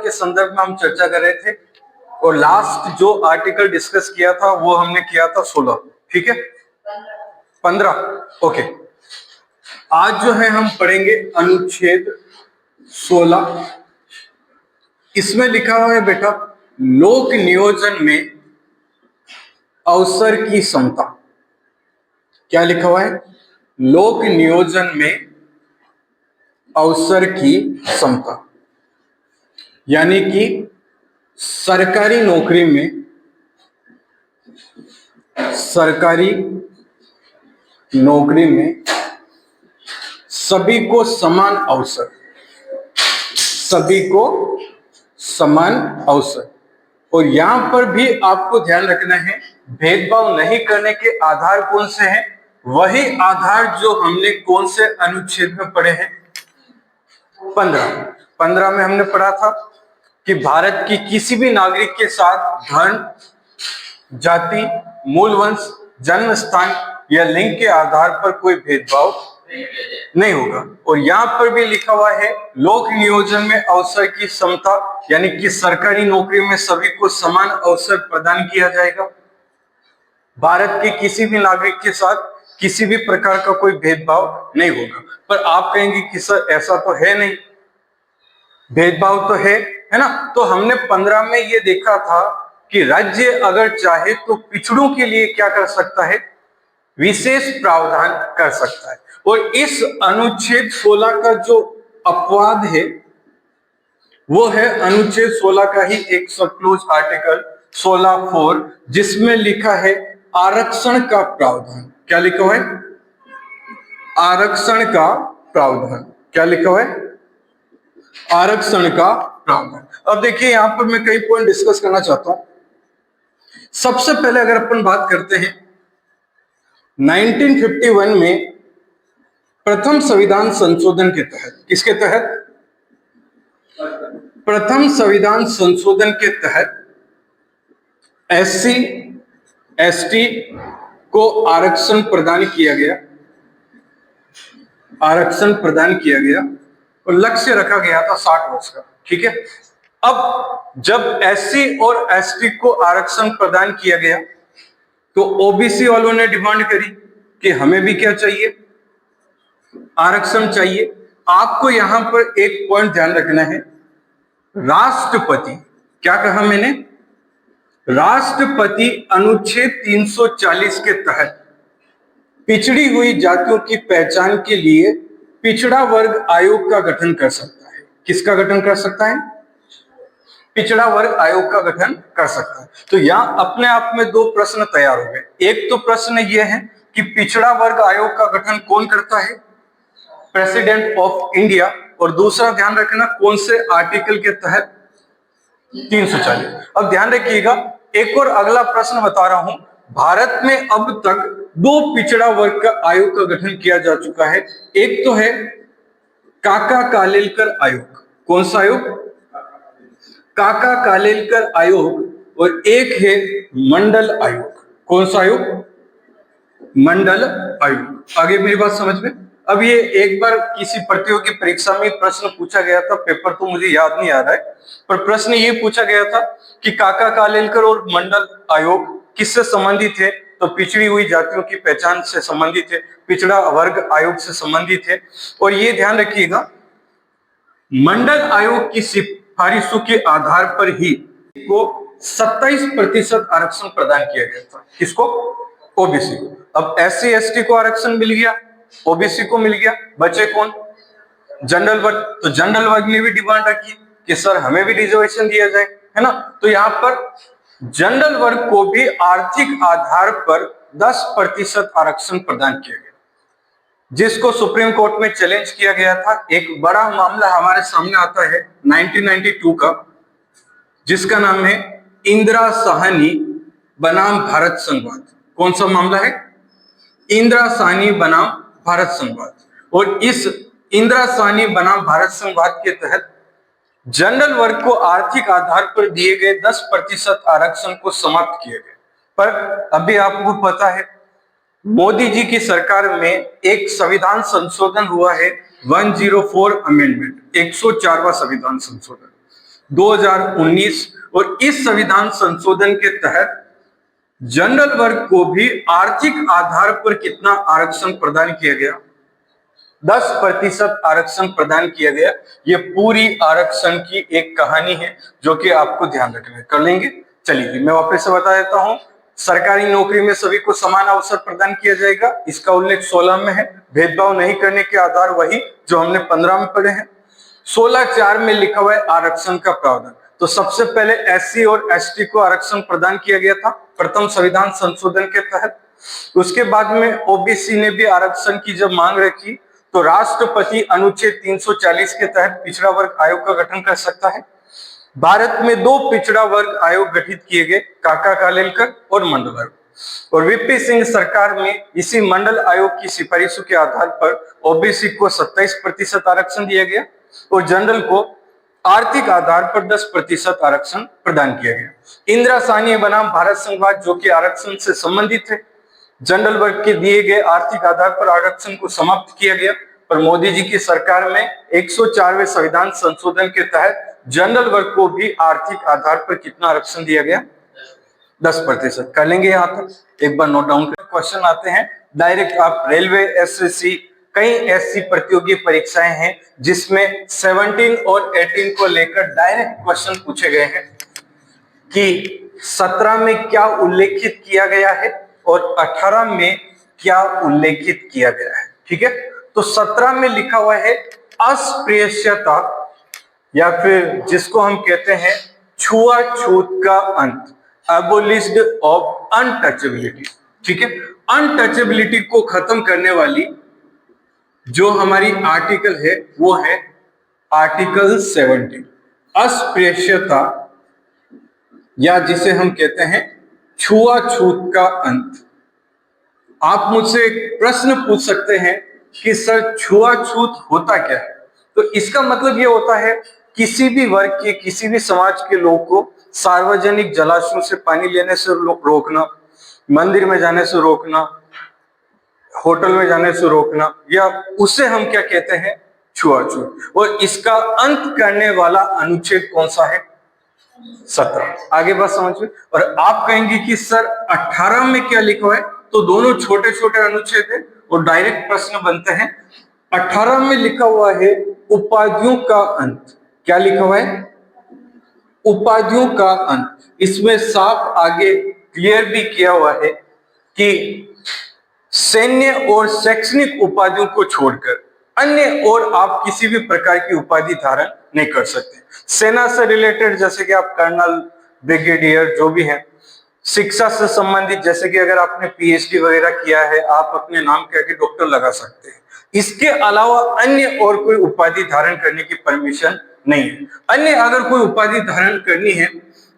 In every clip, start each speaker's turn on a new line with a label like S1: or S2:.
S1: के संदर्भ में हम चर्चा कर रहे थे और लास्ट जो आर्टिकल डिस्कस किया था वो हमने किया था 16, ठीक है, 15, ओके। आज जो है हम पढ़ेंगे अनुच्छेद 16। इसमें लिखा हुआ है बेटा, लोक नियोजन में अवसर की समता। क्या लिखा हुआ है? लोक नियोजन में अवसर की समता, यानी कि सरकारी नौकरी में सभी को समान अवसर, और यहां पर भी आपको ध्यान रखना है, भेदभाव नहीं करने के आधार कौन से हैं? वही आधार जो हमने कौन से अनुच्छेद में पढ़े हैं? 15 में हमने पढ़ा था कि भारत की किसी भी नागरिक के साथ धर्म, जाति, मूल वंश, जन्म स्थान या लिंग के आधार पर कोई भेदभाव नहीं होगा। और यहां पर भी लिखा हुआ है लोक नियोजन में अवसर की समता, यानी कि सरकारी नौकरी में सभी को समान अवसर प्रदान किया जाएगा। भारत के किसी भी नागरिक के साथ किसी भी प्रकार का कोई भेदभाव नहीं होगा। पर आप कहेंगे कि सर ऐसा तो है नहीं, भेदभाव तो है ना? तो हमने 15 में ये देखा था कि राज्य अगर चाहे तो पिछड़ों के लिए क्या कर सकता है? विशेष प्रावधान कर सकता है। और इस अनुच्छेद 16 का जो अपवाद है वो है अनुच्छेद 16 का ही एक सब क्लोज आर्टिकल 16(4), जिसमें लिखा है आरक्षण का प्रावधान। क्या लिखा हुआ है? आरक्षण का प्रावधान। क्या लिखा हुआ है? आरक्षण का प्रावधान। अब देखिए यहां पर मैं कई पॉइंट डिस्कस करना चाहता हूं। सबसे पहले अगर अपन बात करते हैं 1951 में प्रथम संविधान संशोधन के तहत, किसके तहत? प्रथम संविधान संशोधन के तहत SC ST को आरक्षण प्रदान किया गया, और लक्ष्य रखा गया था 60 वर्ष का, ठीक है। अब जब SC और ST को आरक्षण प्रदान किया गया तो OBC वालों ने डिमांड करी कि हमें भी क्या चाहिए? आरक्षण चाहिए। आपको यहां पर एक पॉइंट ध्यान रखना है, राष्ट्रपति, क्या कहा मैंने? राष्ट्रपति अनुच्छेद 340 के तहत पिछड़ी हुई जातियों की पहचान के लिए पिछड़ा वर्ग आयोग का गठन कर सकता है। किसका गठन कर सकता है? पिछड़ा वर्ग आयोग का गठन कर सकता है। तो यहां अपने आप में दो प्रश्न तैयार हो गए। एक तो प्रश्न यह है कि पिछड़ा वर्ग आयोग का गठन कौन करता है? President of India. और दूसरा ध्यान रखना कौन से आर्टिकल के तहत? 340। अब ध्यान रखिएगा, एक और अगला प्रश्न बता रहा हूं। भारत में अब तक 2 पिछड़ा वर्ग का आयोग का गठन किया जा चुका है। एक तो है काका कालेलकर आयोग। कौन सा आयोग? काका कालेलकर आयोग। और एक है मंडल आयोग। कौन सा आयोग? मंडल आयोग। आगे मेरी बात समझ में? अब ये एक बार किसी प्रतियोगी परीक्षा में प्रश्न पूछा गया था, पेपर तो मुझे याद नहीं आ रहा है, पर प्रश्न ये पूछा गया था कि काका कालेलकर और मंडल आयोग किससे संबंधित है? तो पिछड़ी हुई जातियों की पहचान से संबंधित है, पिछड़ा वर्ग आयोग से संबंधित है। और ये ध्यान रखिएगा, मंडल आयोग की सिफारिशों के आधार पर ही को 27% आरक्षण प्रदान किया गया था। किसको? ओबीसी को। अब SC ST को आरक्षण मिल गया, ओबीसी को मिल गया, बचे कौन? जनरल वर्ग। तो जनरल वर्ग ने भी डिमांड रखी कि सर हमें भी रिजर्वेशन दिया जाए, है ना? तो यहां पर जनरल वर्ग को भी आर्थिक आधार पर 10% आरक्षण प्रदान किया गया, जिसको सुप्रीम कोर्ट में चैलेंज किया गया था। एक बड़ा मामला हमारे सामने आता है 1992 का, जिसका नाम है इंदिरा साहनी बनाम भारत संघवाद। कौन सा मामला है? इंदिरा साहनी बनाम भारत संघवाद। और इस इंदिरा साहनी बनाम भारत संघवाद के तहत जनरल वर्ग को आर्थिक आधार पर दिए गए 10% आरक्षण को समाप्त किया गया। पर अभी आपको पता है मोदी जी की सरकार में एक संविधान संशोधन हुआ है, 104 अमेंडमेंट, 104वां संविधान संशोधन, 2019 और इस संविधान संशोधन के तहत जनरल वर्ग को भी आर्थिक आधार पर कितना आरक्षण प्रदान किया गया? 10% आरक्षण प्रदान किया गया। ये पूरी आरक्षण की एक कहानी है जो कि आपको ध्यान रखना है। कर लेंगे? चलिए मैं वापस से बता देता हूं। सरकारी नौकरी में सभी को समान अवसर प्रदान किया जाएगा, इसका उल्लेख 16 में है। भेदभाव नहीं करने के आधार वही जो हमने 15 में पढ़े हैं। 16(4) में लिखा हुआ है आरक्षण का प्रावधान। तो सबसे पहले एससी और एसटी को आरक्षण प्रदान किया गया था प्रथम संविधान संशोधन के तहत। उसके बाद में ओबीसी ने भी आरक्षण की जब मांग रखी तो राष्ट्रपति अनुच्छेद 340 के तहत पिछड़ा वर्ग आयोग का गठन कर सकता है। भारत में 2 पिछड़ा वर्ग आयोग गठित किए गए, काका कालेलकर और मंडल आयोग। और वीपी सिंह सरकार में इसी मंडल आयोग की सिफारिशों के आधार पर ओबीसी को 27% आरक्षण दिया गया और जनरल को आर्थिक आधार पर 10% आरक्षण प्रदान किया गया। इंदिरा साहनी बनाम भारत संघवाद जो कि आरक्षण से संबंधित है। जनरल वर्ग के दिए गए आर्थिक आधार पर आरक्षण को समाप्त किया गया, पर मोदी जी की सरकार में 104वें संविधान संशोधन के तहत जनरल वर्ग को भी आर्थिक आधार पर कितना आरक्षण दिया गया? 10%। कर लेंगे यहाँ तक? एक बार नोट डाउन करें। क्वेश्चन आते हैं डायरेक्ट। आप रेलवे, एसएससी, कई ऐसी प्रतियोगी परीक्षाएं हैं जिसमें 17 और 18 को लेकर डायरेक्ट क्वेश्चन पूछे गए हैं कि 17 में क्या उल्लेखित किया गया है और 18 में क्या उल्लेखित किया गया है। ठीक है, तो 17 में लिखा हुआ है अस्पृश्यता या फिर जिसको हम कहते हैं छुआछूत का अंत, एबोलिश्ड ऑफ अनटचेबिलिटी। ठीक है, अनटचेबिलिटी को खत्म करने वाली जो हमारी आर्टिकल है वो है आर्टिकल 17। अस्पृश्यता या जिसे हम कहते हैं छुआछूत का अंत। आप मुझसे एक प्रश्न पूछ सकते हैं कि सर छुआछूत होता क्या है? तो इसका मतलब ये होता है किसी भी वर्ग के, किसी भी समाज के लोग को सार्वजनिक जलाशयों से पानी लेने से रोकना, मंदिर में जाने से रोकना, होटल में जाने से रोकना, या उसे हम क्या कहते हैं? छुआछूत। और इसका अंत करने वाला अनुच्छेद कौन सा है? 17। आगे बात समझ में। और आप कहेंगे कि सर 18 में क्या लिखा हुआ है? तो दोनों छोटे छोटे अनुच्छेद है और डायरेक्ट प्रश्न बनते हैं। 18 में लिखा हुआ है उपाधियों का अंत। क्या लिखा हुआ है? उपाधियों का अंत। इसमें साफ आगे क्लियर भी किया हुआ है कि सैन्य और शैक्षणिक उपाधियों को छोड़कर अन्य और आप किसी भी प्रकार की उपाधि धारण नहीं कर सकते। सेना से रिलेटेड जैसे कि आप कर्नल, ब्रिगेडियर जो भी हैं, शिक्षा से संबंधित जैसे कि अगर आपने पीएचडी वगैरह किया है आप अपने नाम के आगे डॉक्टर लगा सकते हैं। इसके अलावा अन्य और कोई उपाधि धारण करने की परमिशन नहीं है। अन्य अगर कोई उपाधि धारण करनी है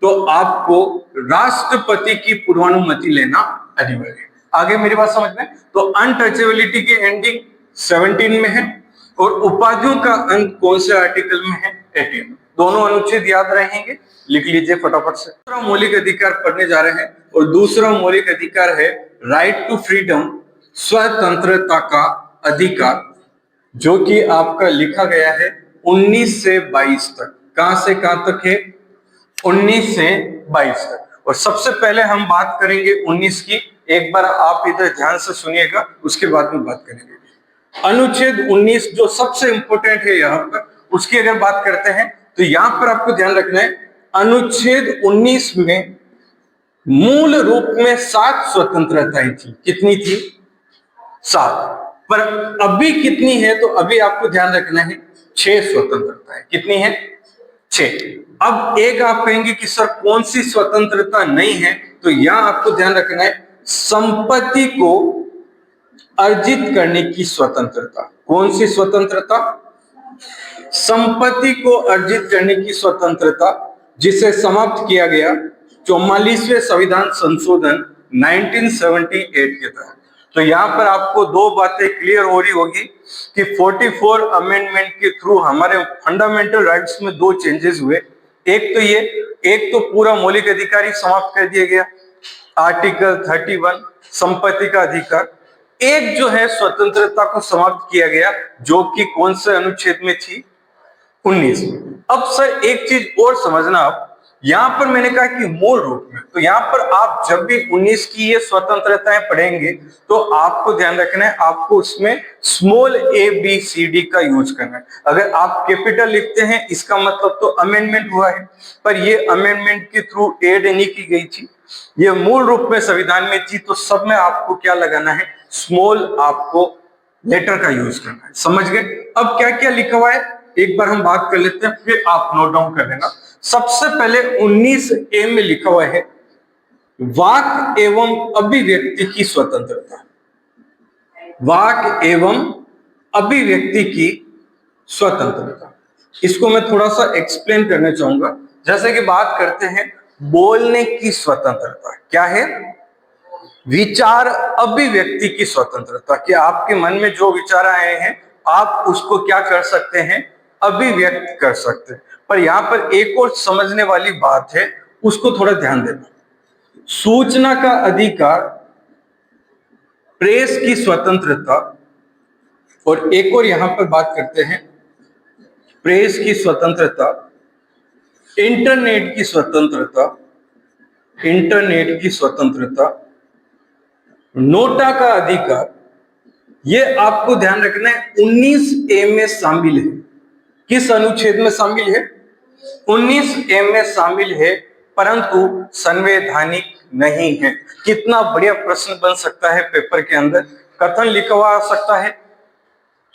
S1: तो आपको राष्ट्रपति की पूर्वानुमति लेना अनिवार्य है। आगे मेरी बात समझ में। तो अनटचेबिलिटी की एंडिंग 17 में है और उपाधियों का अंत कौन से आर्टिकल में है? 18 में। दोनों अनुच्छेद याद रहेंगे, लिख लीजिए फटाफट से। दूसरा मौलिक अधिकार पढ़ने जा रहे हैं और दूसरा मौलिक अधिकार है राइट टू फ्रीडम, स्वतंत्रता का अधिकार, जो कि आपका लिखा गया है 19 से 22 तक। कहां से कहां तक है? 19 से 22 तक। और सबसे पहले हम बात करेंगे 19 की। एक बार आप इधर ध्यान से सुनिएगा, उसके बाद में बात करेंगे। अनुच्छेद 19 जो सबसे इंपॉर्टेंट है यहाँ पर, उसकी अगर बात करते हैं तो यहाँ पर आपको ध्यान रखना है अनुच्छेद 19 में मूल रूप में 7 स्वतंत्रताएं थी। कितनी थी? 7। पर अभी कितनी है? तो अभी आपको ध्यान रखना है 6 स्वतंत्रताएं। कितनी है? 6। अब एक आप कहेंगे कि सर कौन सी स्वतंत्रता नहीं है? तो यहां आपको ध्यान रखना है संपत्ति को अर्जित करने की स्वतंत्रता। कौन सी स्वतंत्रता? संपत्ति को अर्जित करने की स्वतंत्रता, जिसे समाप्त किया गया 44वें संविधान संशोधन 1978 के तहत। तो यहाँ पर आपको दो बातें क्लियर हो रही होगी कि 44 अमेंडमेंट के थ्रू हमारे फंडामेंटल राइट्स में 2 चेंजेस हुए। एक तो ये, एक तो पूरा मौलिक अधिकार ही समाप्त कर दिया गया, आर्टिकल 31 संपत्ति का अधिकार। एक जो है स्वतंत्रता को समाप्त किया गया, जो कि कौन से अनुच्छेद में थी? 19 में। अब सर एक चीज और समझना, आप यहां पर मैंने कहा कि मूल रूप में, तो यहां पर आप जब भी 19 की ये स्वतंत्रताएं पढ़ेंगे तो आपको ध्यान रखना है, आपको उसमें small A B C D का यूज करना है। अगर आप कैपिटल लिखते हैं इसका मतलब तो अमेंडमेंट हुआ है, पर ये अमेंडमेंट के थ्रू एड नहीं की गई थी, ये मूल रूप में संविधान में थी, तो सब में आपको क्या लगाना है, स्मॉल आपको लेटर का यूज करना है। समझ गए? अब क्या क्या लिखा हुआ है एक बार हम बात कर लेते हैं, फिर आप नोट डाउन कर लेना। सबसे पहले 19A में लिखा हुआ है वाक एवं अभिव्यक्ति की स्वतंत्रता। वाक एवं अभिव्यक्ति की स्वतंत्रता, इसको मैं थोड़ा सा एक्सप्लेन करना चाहूंगा। जैसे कि बात करते हैं बोलने की स्वतंत्रता, क्या है? विचार अभिव्यक्ति की स्वतंत्रता, कि आपके मन में जो विचार आए हैं आप उसको क्या कर सकते हैं, अभिव्यक्त कर सकते हैं। पर यहां पर एक और समझने वाली बात है, उसको थोड़ा ध्यान देना। सूचना का अधिकार, प्रेस की स्वतंत्रता, और एक और यहां पर बात करते हैं प्रेस की स्वतंत्रता, इंटरनेट की स्वतंत्रता, इंटरनेट की स्वतंत्रता, नोटा का अधिकार, ये आपको ध्यान रखना है 19A में शामिल है। किस अनुच्छेद में शामिल है? 19A में शामिल है, परंतु संवैधानिक नहीं है। कितना बढ़िया प्रश्न बन सकता है पेपर के अंदर, कथन लिखा हुआ आ सकता है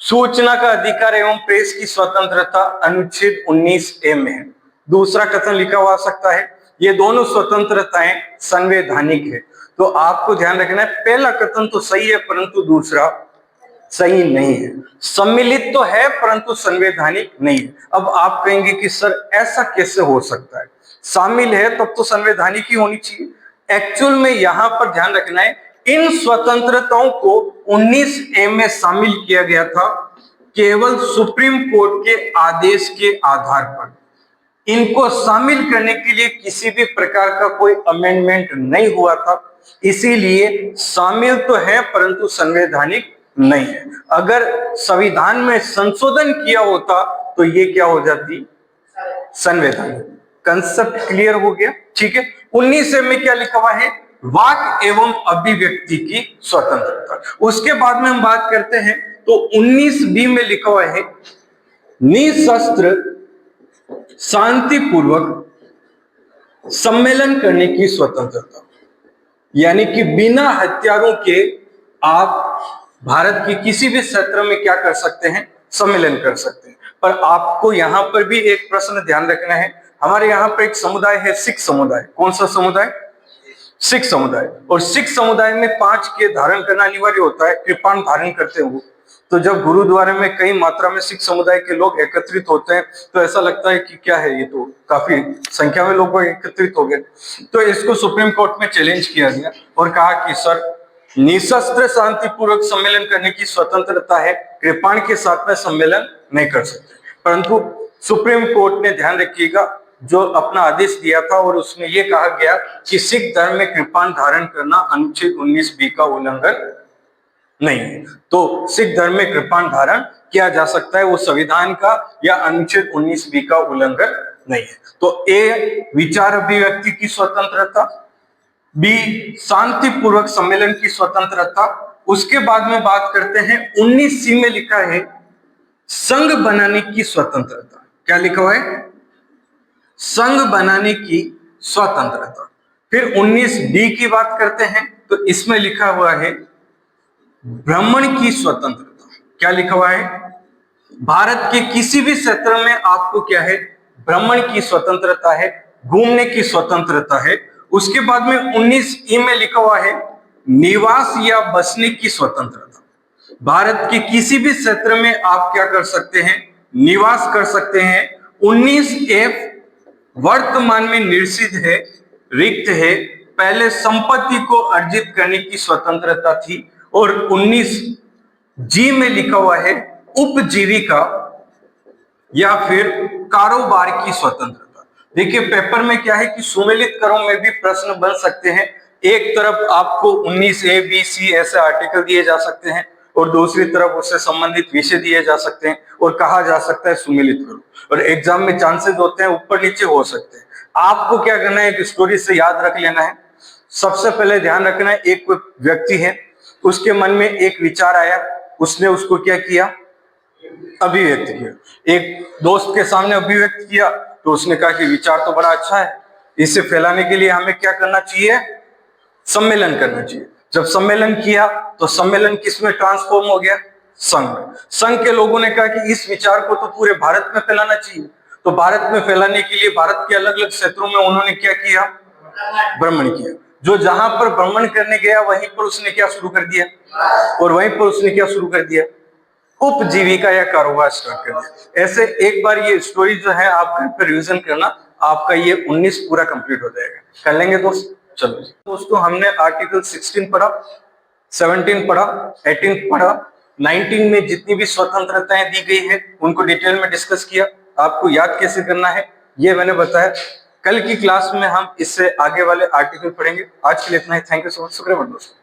S1: सूचना का अधिकार एवं प्रेस की स्वतंत्रता अनुच्छेद 19A में है। दूसरा कथन लिखा हुआ आ सकता है ये दोनों स्वतंत्रताएं संवैधानिक है। तो आपको ध्यान रखना है, पहला कथन तो सही है परंतु दूसरा सही नहीं है। सम्मिलित तो है परंतु संवैधानिक नहीं है। अब आप कहेंगे कि सर ऐसा कैसे हो सकता है, शामिल है तब तो संवैधानिक ही होनी चाहिए। एक्चुअल में यहां पर ध्यान रखना है, इन स्वतंत्रताओं को 19A में शामिल किया गया था केवल सुप्रीम कोर्ट के आदेश के आधार पर। इनको शामिल करने के लिए किसी भी प्रकार का कोई अमेंडमेंट नहीं हुआ था, इसीलिए शामिल तो है परंतु संवैधानिक नहीं है। अगर संविधान में संशोधन किया होता तो ये क्या हो जाती, संवैधानिक। कंसेप्ट क्लियर हो गया? ठीक है। 19A में क्या लिखा हुआ है, वाक एवं अभिव्यक्ति की स्वतंत्रता। उसके बाद में हम बात करते हैं तो 19B में लिखा हुआ है निशस्त्र शांतिपूर्वक सम्मेलन करने की स्वतंत्रता, यानी कि बिना हथियारों के आप भारत के किसी भी क्षेत्र में क्या कर सकते हैं, सम्मेलन कर सकते हैं। पर आपको यहां पर भी एक प्रश्न ध्यान रखना है, हमारे यहाँ पर एक समुदाय है सिख समुदाय। कौन सा समुदाय? सिख समुदाय। और सिख समुदाय में 5 के धारण करना अनिवार्य होता है, कृपाण धारण करते हो। तो जब गुरुद्वारे में कई मात्रा में सिख समुदाय के लोग एकत्रित होते हैं तो ऐसा लगता है कि क्या है, ये तो काफी संख्या में लोग एकत्रित हो गए। तो इसको सुप्रीम कोर्ट में चैलेंज किया गया और कहा कि सर निशस्त्र शांतिपूर्वक सम्मेलन करने की स्वतंत्रता है, कृपाण के साथ में सम्मेलन नहीं कर सकते। परंतु सुप्रीम कोर्ट ने ध्यान रखिएगा जो अपना आदेश दिया था और उसमें यह कहा गया कि सिख धर्म में कृपाण धारण करना अनुच्छेद 19B का उल्लंघन नहीं है। तो सिख धर्म में कृपाण धारण किया जा सकता है, वो संविधान का या अनुच्छेद 19B का उल्लंघन नहीं है। तो ए विचार अभिव्यक्ति की स्वतंत्रता, बी शांतिपूर्वक सम्मेलन की स्वतंत्रता। उसके बाद में बात करते हैं 19C में लिखा है संघ बनाने की स्वतंत्रता। क्या लिखा हुआ है? संघ बनाने की स्वतंत्रता। फिर 19D की बात करते हैं तो इसमें लिखा हुआ है भ्रमण की स्वतंत्रता। क्या लिखा हुआ है? भारत के किसी भी क्षेत्र में आपको क्या है, भ्रमण की स्वतंत्रता है, घूमने की स्वतंत्रता है। उसके बाद में 19E में लिखा हुआ है निवास या बसने की स्वतंत्रता। भारत के किसी भी क्षेत्र में आप क्या कर सकते हैं, निवास कर सकते हैं। 19F वर्तमान में निषिद्ध है, रिक्त है। पहले संपत्ति को अर्जित करने की स्वतंत्रता थी। और 19G में लिखा हुआ है उपजीविका या फिर कारोबार की स्वतंत्रता। देखिए पेपर में क्या है कि सुमेलित करों में भी प्रश्न बन सकते हैं। एक तरफ आपको 19A, B, C ऐसे आर्टिकल दिए जा सकते हैं, और दूसरी तरफ उससे संबंधित विषय दिए जा सकते हैं और कहा जा सकता है सुमेलित करो, और एग्जाम में चांसेस होते हैं ऊपर नीचे हो सकते हैं। आपको क्या करना है, एक स्टोरी से याद रख लेना है। सबसे पहले ध्यान रखना है, एक व्यक्ति है, उसके मन में एक विचार आया, उसने उसको क्या किया, अभिव्यक्त किया। एक दोस्त के सामने अभिव्यक्त किया तो उसने कहा कि विचार तो बड़ा अच्छा है, इसे फैलाने के लिए हमें क्या करना चाहिए, सम्मेलन करना चाहिए। जब सम्मेलन किया तो सम्मेलन किसमें ट्रांसफॉर्म हो गया, संघ। संघ के लोगों ने कहा कि इस विचार को तो पूरे भारत में फैलाना चाहिए, तो भारत में फैलाने के लिए भारत के अलग अलग क्षेत्रों में उन्होंने क्या किया, भ्रमण किया। जो जहां पर भ्रमण करने गया वहीं पर उसने क्या शुरू कर दिया, और वहीं पर उसने क्या शुरू कर दिया, उपजीविका या कारोबार स्टार्ट कर दिया। ऐसे एक बार ये स्टोरी जो है आप घर पर रिवीजन करना, आपका ये 19 पूरा कंप्लीट हो जाएगा। कर लेंगे दोस्त? चलो जी दोस्तों, हमने आर्टिकल 16 पढ़ा, 17 पढ़ा, 18 पढ़ा, 19 में जितनी भी स्वतंत्रताएं दी गई है उनको डिटेल में डिस्कस किया। आपको याद कैसे करना है ये मैंने बताया। कल की क्लास में हम इससे आगे वाले आर्टिकल पढ़ेंगे। आज के लिए इतना ही। Thank you so much. शुक्रिया दोस्तों।